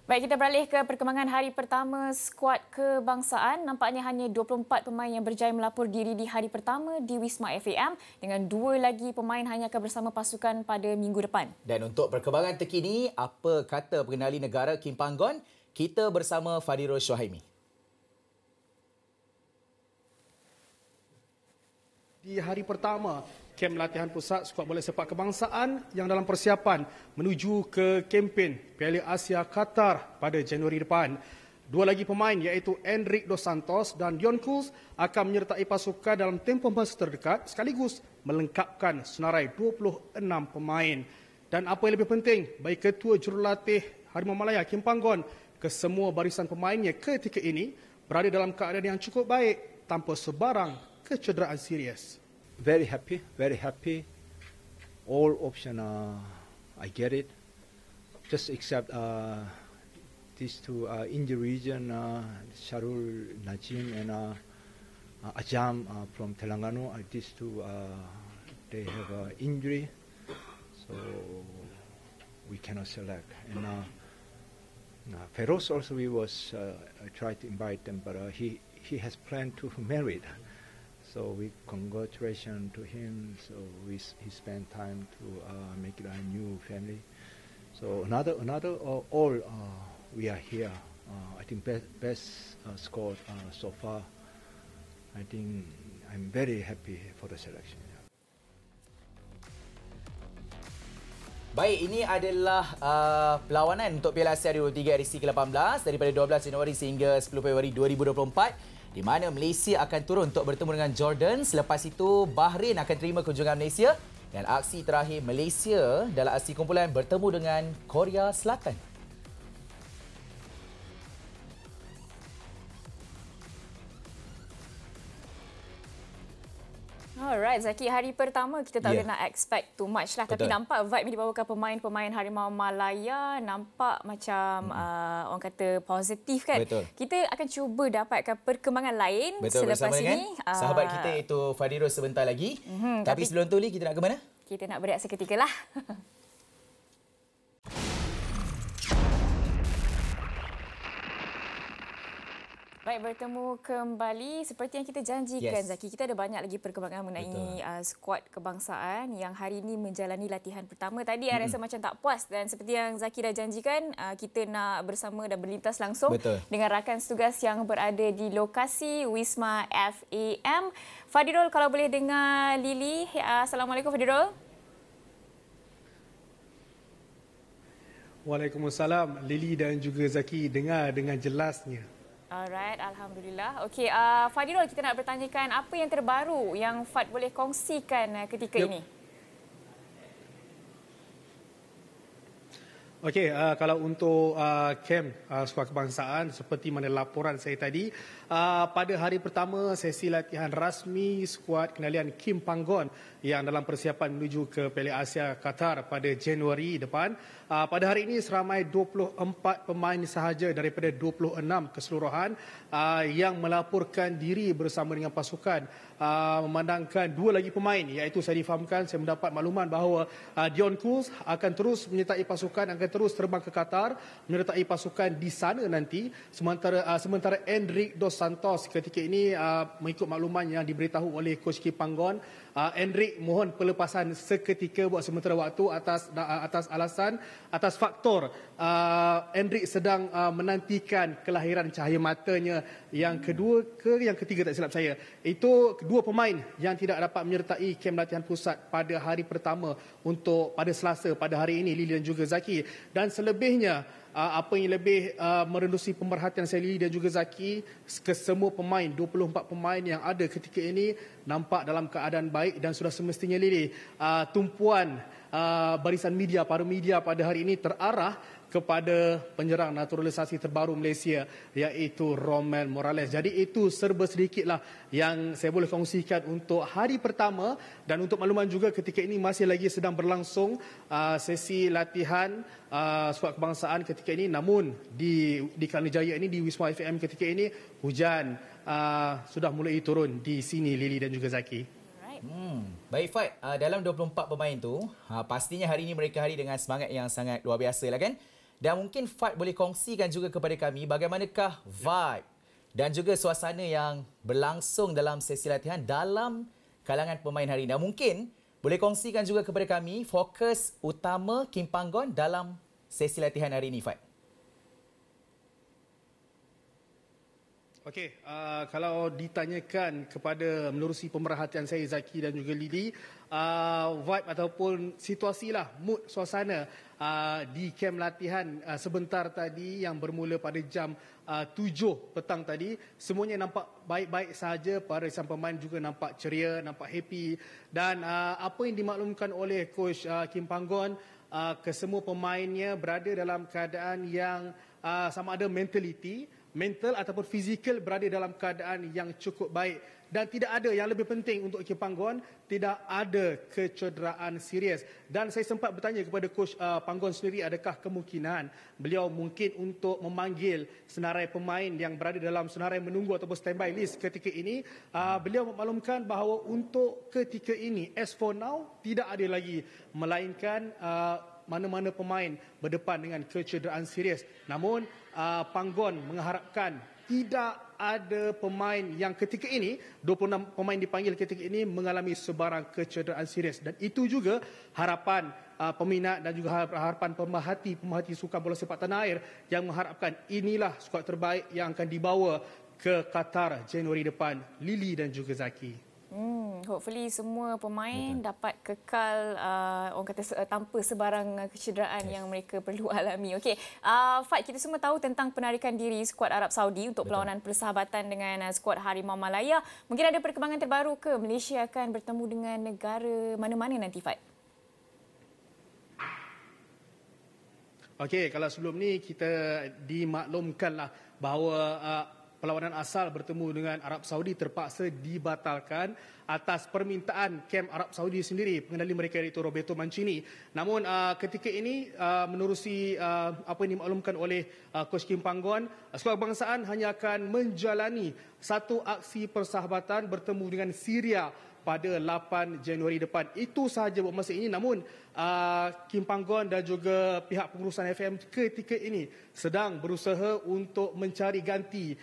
Baik, kita beralih ke perkembangan hari pertama skuad kebangsaan. Nampaknya hanya 24 pemain yang berjaya melapor diri di hari pertama di Wisma FAM dengan 2 lagi pemain hanya akan bersama pasukan pada minggu depan. Dan untuk perkembangan terkini, apa kata pengendali negara Kim Panggon? Kita bersama Fadhirul Shuhaimi. Di hari pertama, kem latihan pusat skuad bola sepak kebangsaan yang dalam persiapan menuju ke kempen Piala Asia Qatar pada Januari depan. 2 lagi pemain iaitu Enric Dos Santos dan Dion Kuls akan menyertai pasukan dalam tempoh masa terdekat sekaligus melengkapkan senarai 26 pemain. Dan apa yang lebih penting, bagi Ketua Jurulatih Harimau Malaya Kim Panggon, kesemua barisan pemainnya ketika ini berada dalam keadaan yang cukup baik tanpa sebarang kecederaan serius. Very happy. All option, I get it. Just except these two injury region, Sharul Najim and Ajam from Telangana. These two, they have injury, so we cannot select. And Feroz also, we was tried to invite them, but he has planned to marry. So we congratulations to him. So he spent time to make it a new family. So another all we are here. I think best score so far. I think I'm very happy for the selection. Baik, ini adalah perlawanan untuk Piala Asia 2023 edisi ke-18 daripada 12 Januari sehingga 10 Februari 2024. Di mana Malaysia akan turun untuk bertemu dengan Jordan. Selepas itu, Bahrain akan terima kunjungan Malaysia. Dan aksi terakhir Malaysia dalam aksi kumpulan bertemu dengan Korea Selatan. Alright, Zaki, hari pertama kita tak boleh nak expect too much lah. Betul. Tapi nampak vibe yang dibawakan pemain-pemain Harimau Malaya nampak macam orang kata positif kan. Betul. Kita akan cuba dapatkan perkembangan lain Betul, selepas bersama ini. dengan sahabat kita iaitu Fadhirul sebentar lagi. Tapi sebelum tu, Li, kita nak ke mana? Kita nak berehat seketika lah. Baik, bertemu kembali. Seperti yang kita janjikan, Zaki, kita ada banyak lagi perkembangan mengenai skuad kebangsaan yang hari ini menjalani latihan pertama. Tadi saya rasa macam tak puas dan seperti yang Zaki dah janjikan, kita nak bersama dan berlintas langsung dengan rakan setugas yang berada di lokasi Wisma FAM. Fadhirul, kalau boleh dengar Lily. Assalamualaikum, Fadhirul. Waalaikumsalam. Lily dan juga Zaki dengar dengan jelasnya. Alright, Alhamdulillah. Okey, Fadhirul, kita nak bertanyakan apa yang terbaru yang Fad boleh kongsikan ketika ini? Okey, kalau untuk kem skuad kebangsaan, seperti mana laporan saya tadi, pada hari pertama sesi latihan rasmi skuad kendalian Kim Panggon yang dalam persiapan menuju ke Piala Asia Qatar pada Januari depan. Pada hari ini seramai 24 pemain sahaja daripada 26 keseluruhan yang melaporkan diri bersama dengan pasukan. Memandangkan 2 lagi pemain, iaitu saya difahamkan, saya mendapat makluman bahawa Dion Kuls akan terus menyertai pasukan, akan terus terbang ke Qatar menyertai pasukan di sana nanti. Sementara Enric Dos Santos ketika ini mengikut makluman yang diberitahu oleh Coach Kim Panggon, Enric mohon pelepasan seketika buat sementara waktu atas faktor Enric sedang menantikan kelahiran cahaya matanya yang kedua ke yang ketiga, tak silap saya. Itu kedua pemain yang tidak dapat menyertai kem latihan pusat pada hari pertama untuk pada Selasa pada hari ini, Lily dan juga Zaki. Dan selebihnya, apa yang lebih merendusi pemerhatian saya, Lily dan juga Zaki, kesemua pemain, 24 pemain yang ada ketika ini nampak dalam keadaan baik dan sudah semestinya, Lily, tumpuan barisan media, para media pada hari ini terarah kepada penyerang naturalisasi terbaru Malaysia iaitu Romel Morales. Jadi itu serba sedikitlah yang saya boleh kongsikan untuk hari pertama. Dan untuk makluman juga, ketika ini masih lagi sedang berlangsung sesi latihan skuad kebangsaan ketika ini. Namun di Kelana Jaya ini, di Wisma FAM ketika ini, hujan sudah mulai turun di sini, Lily dan juga Zaki. Baik, Fad, dalam 24 pemain tu, pastinya hari ini mereka hari dengan semangat yang sangat luar biasa lah kan? Dan mungkin Fad boleh kongsikan juga kepada kami bagaimanakah vibe dan juga suasana yang berlangsung dalam sesi latihan dalam kalangan pemain hari ini. Dan mungkin boleh kongsikan juga kepada kami fokus utama Kim Panggon dalam sesi latihan hari ini, Fad. Okey, kalau ditanyakan kepada menerusi pemerhatian saya Zaki dan juga Lily, vibe ataupun situasi lah, mood, suasana di kem latihan sebentar tadi yang bermula pada jam 7 petang tadi, semuanya nampak baik-baik sahaja. Para sang pemain juga nampak ceria, nampak happy, dan apa yang dimaklumkan oleh coach Kim Panggon, kesemua pemainnya berada dalam keadaan yang sama ada mental ataupun fizikal berada dalam keadaan yang cukup baik, dan tidak ada, yang lebih penting untuk Kim Panggon, tidak ada kecederaan serius. Dan saya sempat bertanya kepada coach Panggon sendiri, adakah kemungkinan beliau mungkin untuk memanggil senarai pemain yang berada dalam senarai menunggu ataupun standby list ketika ini. Beliau memaklumkan bahawa untuk ketika ini, as for now, tidak ada lagi, melainkan mana-mana pemain berdepan dengan kecederaan serius. Namun Panggon mengharapkan tidak ada pemain yang ketika ini, 26 pemain dipanggil ketika ini, mengalami sebarang kecederaan serius. Dan itu juga harapan peminat dan juga harapan pemerhati sukan bola sepak tanah air yang mengharapkan inilah skuad terbaik yang akan dibawa ke Qatar Januari depan, Lily dan juga Zaki. Hopefully semua pemain dapat kekal orang kata tanpa sebarang kecederaan yang mereka perlu alami. Okey, Fad, kita semua tahu tentang penarikan diri skuad Arab Saudi untuk perlawanan persahabatan dengan skuad Harimau Malaya. Mungkin ada perkembangan terbaru ke Malaysia akan bertemu dengan negara mana-mana nanti, Fad? Okey, kalau sebelum ni kita dimaklumkanlah bahawa perlawanan asal bertemu dengan Arab Saudi terpaksa dibatalkan atas permintaan kem Arab Saudi sendiri, pengendali mereka iaitu Roberto Mancini. Namun ketika ini menerusi apa yang dimaklumkan oleh coach Kim Panggon, skuad kebangsaan hanya akan menjalani satu aksi persahabatan bertemu dengan Syria pada 8 Januari depan. Itu sahaja buat masa ini. Namun Kim Panggon dan juga pihak pengurusan FM ketika ini sedang berusaha untuk mencari ganti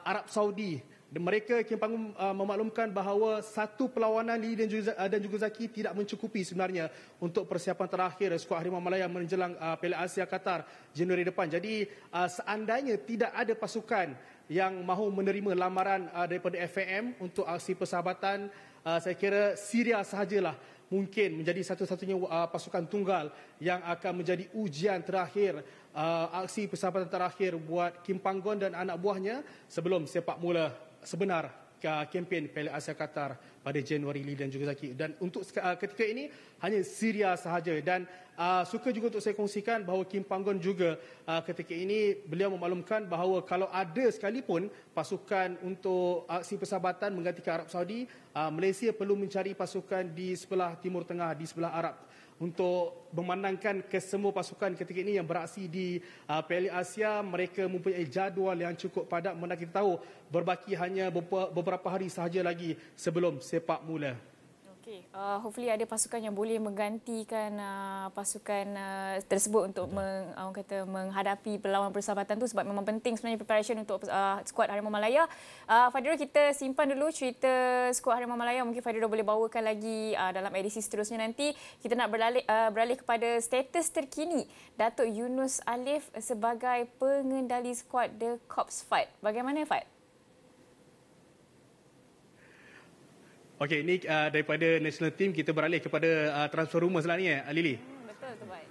Arab Saudi. Mereka, Kim Panggon memaklumkan bahawa satu perlawanan Lily dan juga Zaki tidak mencukupi sebenarnya untuk persiapan terakhir skuad Harimau Malaya menjelang Piala Asia Qatar Januari depan. Jadi seandainya tidak ada pasukan yang mahu menerima lamaran daripada FAM untuk aksi persahabatan, saya kira Syria sahajalah mungkin menjadi satu-satunya pasukan tunggal yang akan menjadi ujian terakhir, aksi persahabatan terakhir buat Kim Panggon dan anak buahnya sebelum sepak mula sebenar kempen Piala Asia Qatar pada Januari dan juga Zaki. Dan untuk ketika ini hanya Syria sahaja. Dan suka juga untuk saya kongsikan bahawa Kim Panggon juga ketika ini beliau memaklumkan bahawa kalau ada sekalipun pasukan untuk aksi persahabatan menggantikan Arab Saudi, Malaysia perlu mencari pasukan di sebelah Timur Tengah, di sebelah Arab, untuk memandangkan kesemua pasukan ketika ini yang beraksi di Piala Asia, mereka mempunyai jadual yang cukup padat. Mana kita tahu berbaki hanya beberapa hari sahaja lagi sebelum sepak mula. Okey, hopefully ada pasukan yang boleh menggantikan pasukan tersebut untuk menghadapi perlawanan persahabatan tu, sebab memang penting sebenarnya preparation untuk skuad Harimau Malaya. Fadiro, kita simpan dulu cerita skuad Harimau Malaya. Mungkin Fadiro boleh bawakan lagi dalam edisi seterusnya nanti. Kita nak beralih kepada status terkini Datuk Yunus Alif sebagai pengendali skuad The Corps Fad. Bagaimana, Fad? Okey, ini daripada national team kita beralih kepada transfer rumours lah ni, Lily. Betul, baik.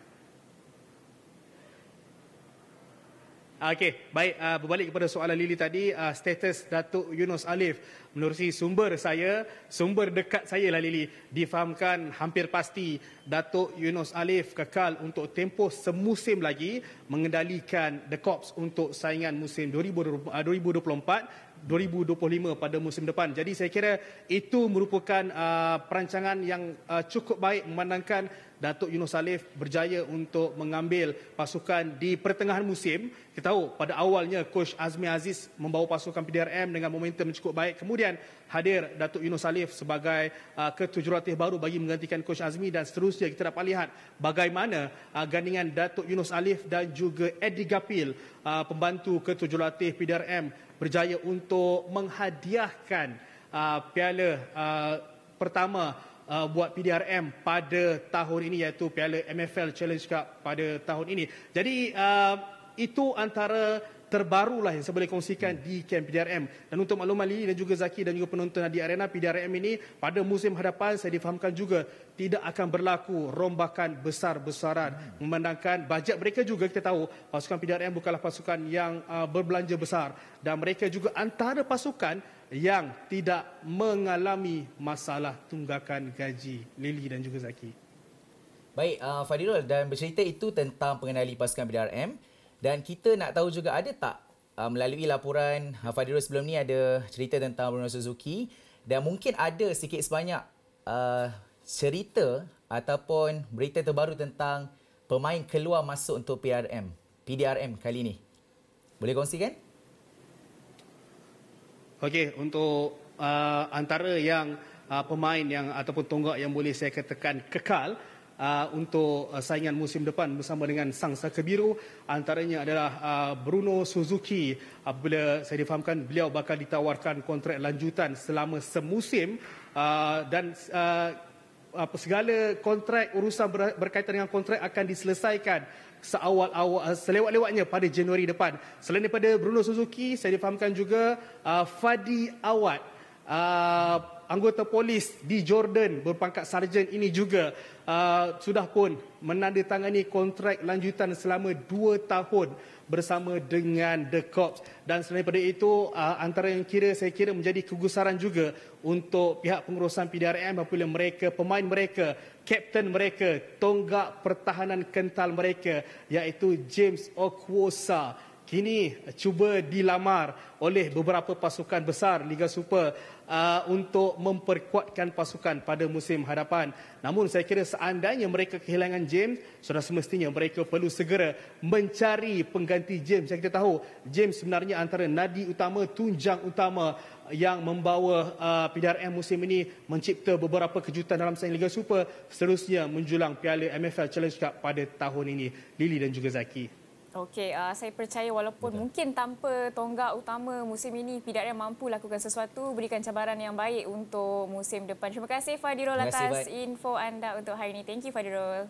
Okey, baik, berbalik kepada soalan Lily tadi, status Datuk Yunus Alif. Menerusi sumber saya, sumber dekat saya lah Lily, difahamkan hampir pasti Datuk Yunus Alif kekal untuk tempoh semusim lagi mengendalikan The Corps untuk saingan musim 2024-2025 pada musim depan. Jadi saya kira itu merupakan perancangan yang cukup baik memandangkan Datuk Yunos Alif berjaya untuk mengambil pasukan di pertengahan musim. Kita tahu pada awalnya Coach Azmi Aziz membawa pasukan PDRM dengan momentum cukup baik. Kemudian hadir Datuk Yunos Alif sebagai ketujuhlatih baru bagi menggantikan Coach Azmi dan seterusnya kita dapat lihat bagaimana gandingan Datuk Yunos Alif dan juga Eddie Gapil, pembantu ketujuhlatih PDRM, berjaya untuk menghadiahkan piala pertama buat PDRM pada tahun ini, iaitu piala MFL Challenge Cup pada tahun ini. Jadi itu antara terbarulah yang saya boleh kongsikan di kamp PDRM. Dan untuk makluman Lily dan juga Zaki dan juga penonton di arena, PDRM ini pada musim hadapan saya difahamkan juga tidak akan berlaku rombakan besar-besaran. Memandangkan bajet mereka juga, kita tahu pasukan PDRM bukanlah pasukan yang berbelanja besar. Dan mereka juga antara pasukan yang tidak mengalami masalah tunggakan gaji. Lily dan juga Zaki. Baik, Fadilul, dan bercerita itu tentang pengenali pasukan PDRM. Dan kita nak tahu juga, ada tak melalui laporan Fadilul sebelum ni ada cerita tentang Bruno Suzuki, dan mungkin ada sikit sebanyak cerita ataupun berita terbaru tentang pemain keluar masuk untuk PDRM kali ini. Boleh kongsikan? Okey, untuk antara yang pemain yang ataupun tonggak yang boleh saya katakan kekal untuk saingan musim depan bersama dengan Sang Saka Biru, antaranya adalah Bruno Suzuki. Apabila saya difahamkan beliau bakal ditawarkan kontrak lanjutan selama semusim, dan segala kontrak, urusan berkaitan dengan kontrak akan diselesaikan selewat-lewatnya pada Januari depan. Selain daripada Bruno Suzuki, saya difahamkan juga Fadi Awad, anggota polis di Jordan berpangkat sarjan ini juga sudah pun menandatangani kontrak lanjutan selama 2 tahun bersama dengan The Corps. Dan selain daripada itu, antara yang saya kira menjadi kegusaran juga untuk pihak pengurusan PDRM apabila mereka, pemain mereka, kapten mereka, tonggak pertahanan kental mereka, iaitu James Okwosa, kini cuba dilamar oleh beberapa pasukan besar Liga Super untuk memperkuatkan pasukan pada musim hadapan. Namun saya kira seandainya mereka kehilangan James, sudah semestinya mereka perlu segera mencari pengganti James. Yang kita tahu, James sebenarnya antara nadi utama, tunjang utama yang membawa PDRM musim ini mencipta beberapa kejutan dalam saingan Liga Super, seterusnya menjulang piala MFL Challenge Cup pada tahun ini. Lily dan juga Zaki. Okey, saya percaya walaupun mungkin tanpa tonggak utama musim ini, PDRM mampu lakukan sesuatu, berikan cabaran yang baik untuk musim depan. Terima kasih Fadilul atas info anda untuk hari ini. Thank you Fadilul.